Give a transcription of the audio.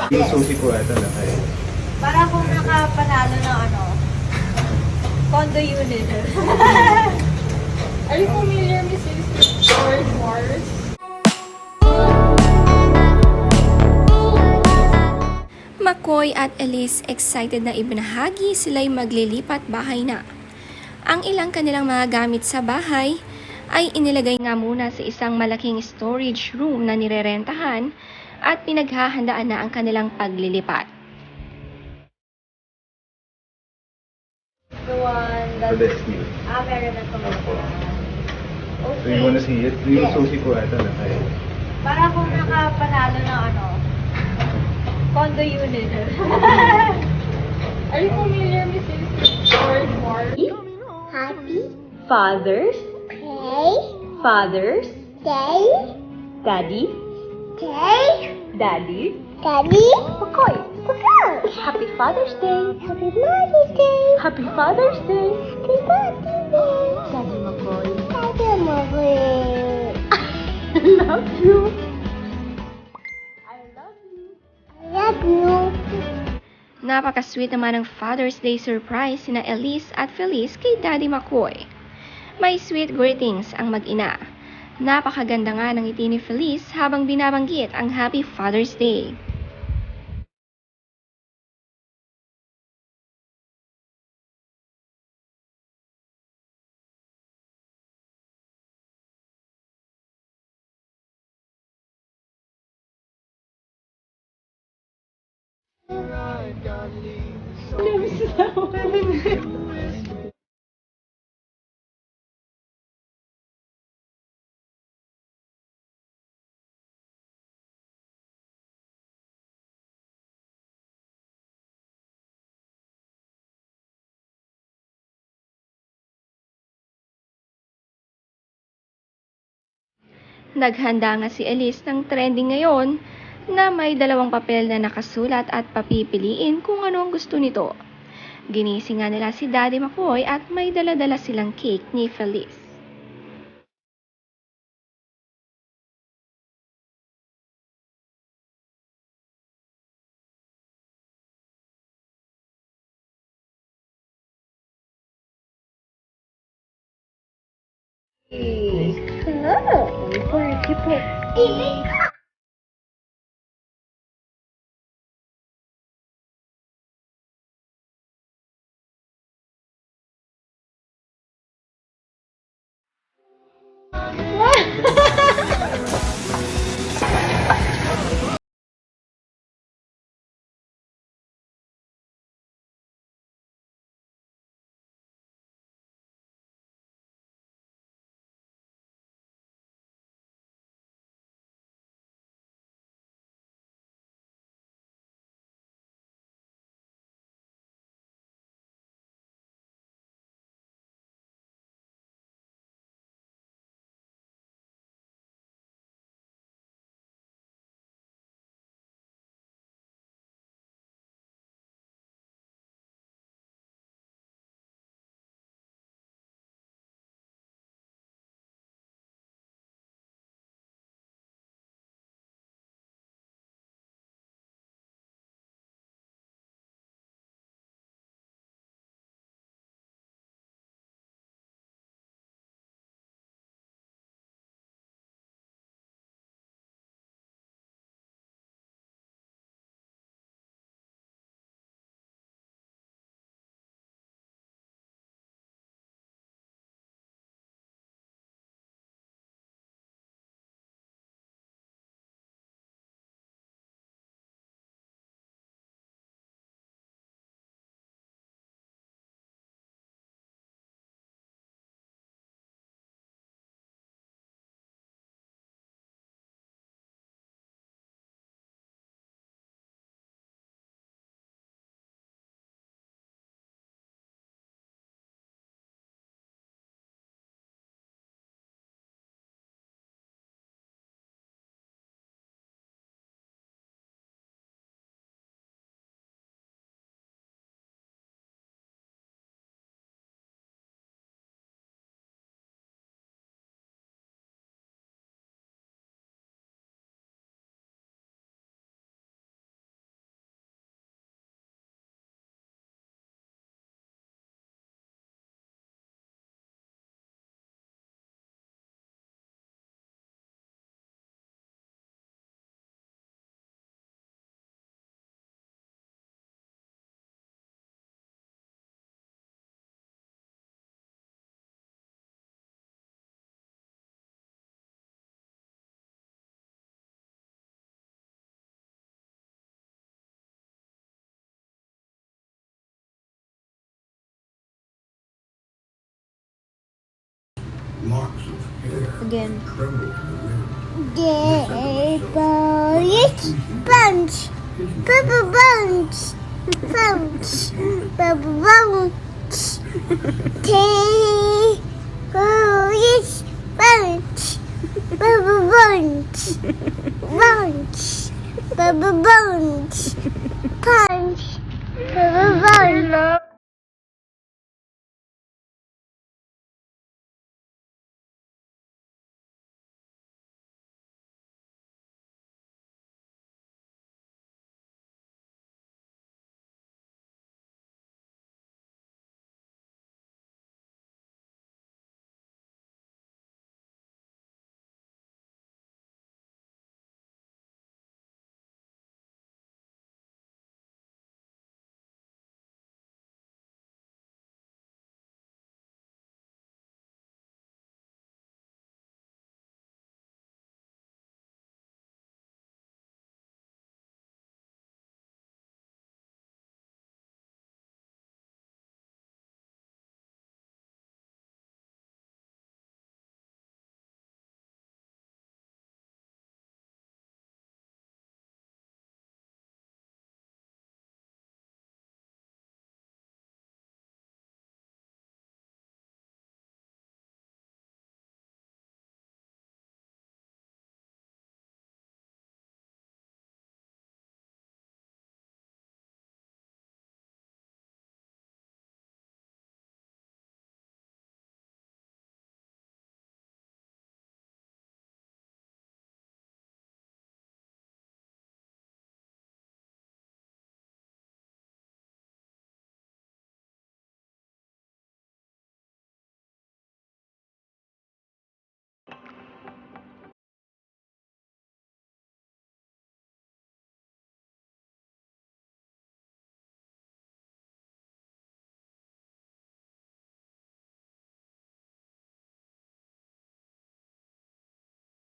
Yung susi ko ata na kayo. Para akong nakapanalo ng condo unit. Are you familiar, Mrs. George Morris? McCoy at Elise excited na ibinahagi sila'y maglilipat bahay na. Ang ilang kanilang mga gamit sa bahay ay inilagay nga muna sa isang malaking storage room na nirerentahan at pinaghahandaan na ang kanilang paglilipat. The one The that... best deal. Meron na ito. So you wanna see it? Yung susi ko ata na kayo. Para akong nakapanalo ng condo unit. Are you familiar, Mrs. George Morris? Happy Father's Day, Father's day, Daddy day, Daddy daddy, McCoy. okay. Happy Father's Day. Happy Mother's Day, Happy Father's Day. Happy Mother's Day, Daddy McCoy. Happy Mother's I love you. I love you. I love you. Napaka-sweet naman ng Father's Day surprise sina Elise at Felice kay Daddy McCoy. May sweet greetings ang mag-ina. Napakaganda nga ng ngiti ni Felice habang binabanggit ang Happy Father's Day. Naghanda nga si Elise ng trending ngayon na may dalawang papel na nakasulat at papipiliin kung ano ang gusto nito. Ginising nga nila si Daddy McCoy at may dala-dala silang cake ni Felice. Hello. Locks of hair Again. trembled in the wind. There goes bunch. Purple bunch. Bunch. Purple bunch. There goes bunch. Purple bunch. Bunch. Purple bunch. Punch. Purple bunch.